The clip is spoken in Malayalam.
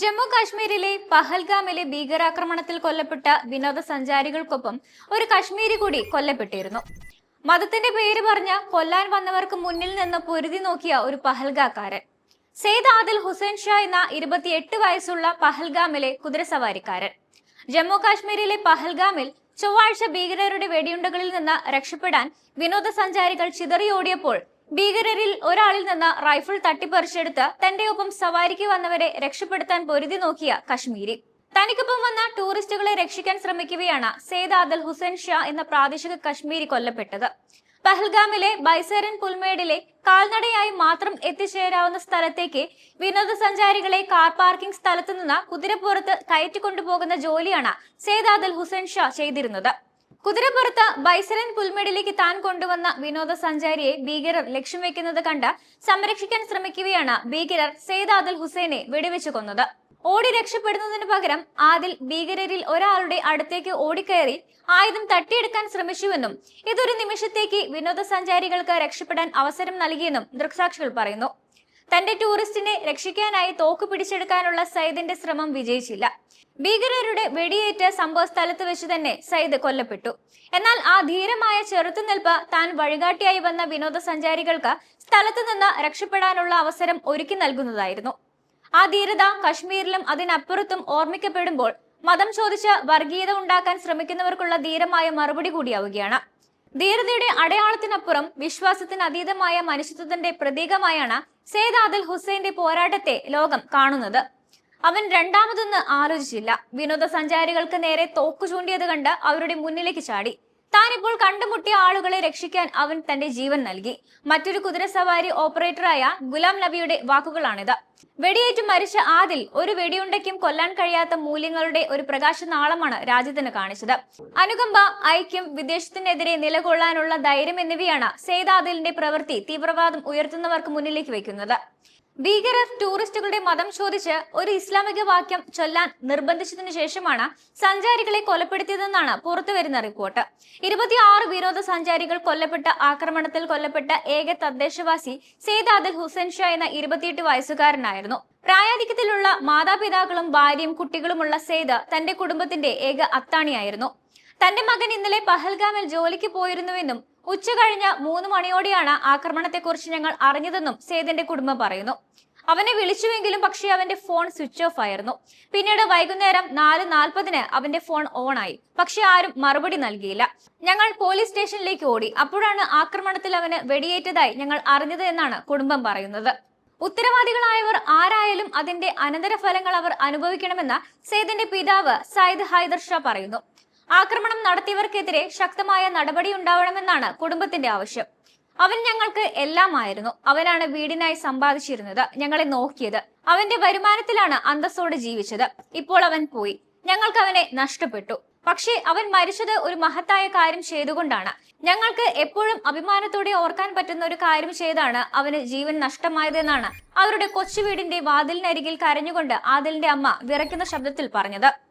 ജമ്മു കാശ്മീരിലെ പഹൽഗാമിലെ ഭീകരാക്രമണത്തിൽ കൊല്ലപ്പെട്ട വിനോദസഞ്ചാരികൾക്കൊപ്പം ഒരു കശ്മീരി കൂടി കൊല്ലപ്പെട്ടിരുന്നു. മതത്തിന്റെ പേര് പറഞ്ഞ കൊല്ലാൻ വന്നവർക്ക് മുന്നിൽ നിന്ന് പൊരുതി നോക്കിയ ഒരു പഹൽഗാക്കാരൻ. സെയ്ദ് ആദിൽ ഹുസൈൻ ഷാ എന്ന 28 വയസ്സുള്ള പഹൽഗാമിലെ കുതിരസവാരിക്കാരൻ. ജമ്മു കാശ്മീരിലെ പഹൽഗാമിൽ ചൊവ്വാഴ്ച ഭീകരരുടെ വെടിയുണ്ടകളിൽ നിന്ന് രക്ഷപ്പെടാൻ വിനോദസഞ്ചാരികൾ ചിതറിയോടിയപ്പോൾ ഭീകരരിൽ ഒരാളിൽ നിന്ന് റൈഫിൾ തട്ടിപ്പറിച്ചെടുത്ത് തന്റെ ഒപ്പം സവാരിക്ക് വന്നവരെ രക്ഷപ്പെടുത്താൻ പൊരുതി നോക്കിയ കശ്മീരി. തനിക്കൊപ്പം വന്ന ടൂറിസ്റ്റുകളെ രക്ഷിക്കാൻ ശ്രമിക്കവെയാണ് സെയ്ദ് ആദിൽ ഹുസൈൻ ഷാ എന്ന പ്രാദേശിക കശ്മീരി കൊല്ലപ്പെട്ടത്. പഹൽഗാമിലെ ബൈസരൻ പുൽമേടിലെ കാൽനടയായി മാത്രം എത്തിച്ചേരാവുന്ന സ്ഥലത്തേക്ക് വിനോദസഞ്ചാരികളെ കാർ പാർക്കിംഗ് സ്ഥലത്തു നിന്ന് കുതിരപ്പുറത്ത് കയറ്റിക്കൊണ്ടുപോകുന്ന ജോലിയാണ് സെയ്ദ് ആദിൽ ഹുസൈൻ ഷാ ചെയ്തിരുന്നത്. കുതിരപ്പുറത്ത് ബൈസരൻ പുൽമേടിലേക്ക് താൻ കൊണ്ടുവന്ന വിനോദസഞ്ചാരിയെ ഭീകരർ ലക്ഷ്യം വെക്കുന്നത് കണ്ട് സംരക്ഷിക്കാൻ ശ്രമിക്കുകയാണ് ഭീകരർ സെയ്ദ് ആദിൽ ഹുസൈനെ വെടിവെച്ചു കൊന്നത്. ഓടി രക്ഷപ്പെടുന്നതിന് പകരം ആദിൽ ഭീകരരിൽ ഒരാളുടെ അടുത്തേക്ക് ഓടിക്കയറി ആയുധം തട്ടിയെടുക്കാൻ ശ്രമിച്ചുവെന്നും ഇതൊരു നിമിഷത്തേക്ക് വിനോദസഞ്ചാരികൾക്ക് രക്ഷപ്പെടാൻ അവസരം നൽകിയെന്നും ദൃക്സാക്ഷികൾ പറയുന്നു. തന്റെ ടൂറിസ്റ്റിനെ രക്ഷിക്കാനായി തോക്ക് പിടിച്ചെടുക്കാനുള്ള സയ്യിദിന്റെ ശ്രമം വിജയിച്ചില്ല. ഭീകരരുടെ വെടിയേറ്റ് സംഭവ സ്ഥലത്ത് വെച്ച് തന്നെ സയ്യിദ് കൊല്ലപ്പെട്ടു. എന്നാൽ ആ ധീരമായ ചെറുത്തുനിൽപ്പ് താൻ വഴികാട്ടിയായി വന്ന വിനോദസഞ്ചാരികൾക്ക് സ്ഥലത്തു നിന്ന് രക്ഷപ്പെടാനുള്ള അവസരം ഒരുക്കി നൽകുന്നതായിരുന്നു. ആ ധീരത കശ്മീരിലും അതിനപ്പുറത്തും ഓർമ്മിക്കപ്പെടുമ്പോൾ മതം ചോദിച്ച് വർഗീയത ഉണ്ടാക്കാൻ ശ്രമിക്കുന്നവർക്കുള്ള ധീരമായ മറുപടി കൂടിയാവുകയാണ്. ധീരതയുടെ അടയാളത്തിനപ്പുറം വിശ്വാസത്തിന് അതീതമായ മനുഷ്യത്വത്തിന്റെ പ്രതീകമായാണ് സെയ്ദ് ആദിൽ ഹുസൈന്റെ പോരാട്ടത്തെ ലോകം കാണുന്നത്. അവൻ രണ്ടാമതൊന്ന് ആലോചിച്ചില്ല. വിനോദസഞ്ചാരികൾക്ക് നേരെ തോക്കു ചൂണ്ടിയത് കണ്ട് അവരുടെ മുന്നിലേക്ക് ചാടി. താനിപ്പോൾ കണ്ടുമുട്ടിയ ആളുകളെ രക്ഷിക്കാൻ അവൻ തന്റെ ജീവൻ നൽകി. മറ്റൊരു കുതിരസവാരി ഓപ്പറേറ്ററായ ഗുലാം നബിയുടെ വാക്കുകളാണിത്. വെടിയേറ്റ് മരിച്ച ആദിൽ ഒരു വെടിയുണ്ടയ്ക്കും കൊല്ലാൻ കഴിയാത്ത മൂല്യങ്ങളുടെ ഒരു പ്രകാശനാളമാണ് രാജ്യത്തിന് കാണിച്ചത്. അനുകമ്പ, ഐക്യം, വിദേശത്തിനെതിരെ നിലകൊള്ളാനുള്ള ധൈര്യം എന്നിവയാണ് സെയ്ദ് ആദിലിന്റെ പ്രവൃത്തി തീവ്രവാദം ഉയർത്തുന്നവർക്ക് മുന്നിലേക്ക് വയ്ക്കുന്നത്. ഭീകരർ ടൂറിസ്റ്റുകളുടെ മതം ചോദിച്ച് ഒരു ഇസ്ലാമിക വാക്യം ചൊല്ലാൻ നിർബന്ധിച്ചതിനു ശേഷമാണ് സഞ്ചാരികളെ കൊലപ്പെടുത്തിയതെന്നാണ് പുറത്തുവരുന്ന റിപ്പോർട്ട്. 26 വിനോദസഞ്ചാരികൾ കൊല്ലപ്പെട്ട ആക്രമണത്തിൽ കൊല്ലപ്പെട്ട ഏക തദ്ദേശവാസി സെയ്ദ് ആദിൽ ഹുസൈൻ ഷാ എന്ന 28 വയസ്സുകാരനായിരുന്നു. പ്രായാധിക്യത്തിലുള്ള മാതാപിതാക്കളും ഭാര്യയും കുട്ടികളുമുള്ള സെയ്ദ് തന്റെ കുടുംബത്തിന്റെ ഏക അത്താണിയായിരുന്നു. തന്റെ മകൻ ഇന്നലെ പഹൽഗാമിൽ ജോലിക്ക് പോയിരുന്നുവെന്നും ഉച്ച കഴിഞ്ഞ് 3 മണിയോടെയാണ് ആക്രമണത്തെക്കുറിച്ച് ഞങ്ങൾ അറിഞ്ഞതെന്നും സെയ്ദിന്റെ കുടുംബം പറയുന്നു. അവനെ വിളിച്ചുവെങ്കിലും പക്ഷേ അവന്റെ ഫോൺ സ്വിച്ച് ഓഫ് ആയിരുന്നു. പിന്നീട് വൈകുന്നേരം 4:40 അവന്റെ ഫോൺ ഓൺ ആയി. പക്ഷെ ആരും മറുപടി നൽകിയില്ല. ഞങ്ങൾ പോലീസ് സ്റ്റേഷനിലേക്ക് ഓടി. അപ്പോഴാണ് ആക്രമണത്തിൽ അവന് വെടിയേറ്റതായി ഞങ്ങൾ അറിഞ്ഞത് എന്നാണ് കുടുംബം പറയുന്നത്. ഉത്തരവാദികളായവർ ആരായാലും അതിന്റെ അനന്തരഫലങ്ങൾ അവർ അനുഭവിക്കണമെന്ന് സെയ്ദിന്റെ പിതാവ് സയ്യിദ് ഹൈദർ ഷാ പറയുന്നു. ആക്രമണം നടത്തിയവർക്കെതിരെ ശക്തമായ നടപടിയുണ്ടാവണമെന്നാണ് കുടുംബത്തിന്റെ ആവശ്യം. അവൻ ഞങ്ങൾക്ക് എല്ലാമായിരുന്നു. അവനാണ് വീടിനായി സമ്പാദിച്ചിരുന്നത്, ഞങ്ങളെ നോക്കിയത്. അവന്റെ വരുമാനത്തിലാണ് അന്തസ്സോടെ ജീവിച്ചത്. ഇപ്പോൾ അവൻ പോയി. ഞങ്ങൾക്ക് അവനെ നഷ്ടപ്പെട്ടു. പക്ഷേ അവൻ മരിച്ചത് ഒരു മഹത്തായ കാര്യം ചെയ്തുകൊണ്ടാണ്. ഞങ്ങൾക്ക് എപ്പോഴും അഭിമാനത്തോടെ ഓർക്കാൻ പറ്റുന്ന ഒരു കാര്യം ചെയ്താണ് അവന് ജീവൻ നഷ്ടമായതെന്നാണ് അവരുടെ കൊച്ചു വീടിന്റെ വാതിലിനരികിൽ കരഞ്ഞുകൊണ്ട് ആദിലിന്റെ അമ്മ വിറയ്ക്കുന്ന ശബ്ദത്തിൽ പറഞ്ഞത്.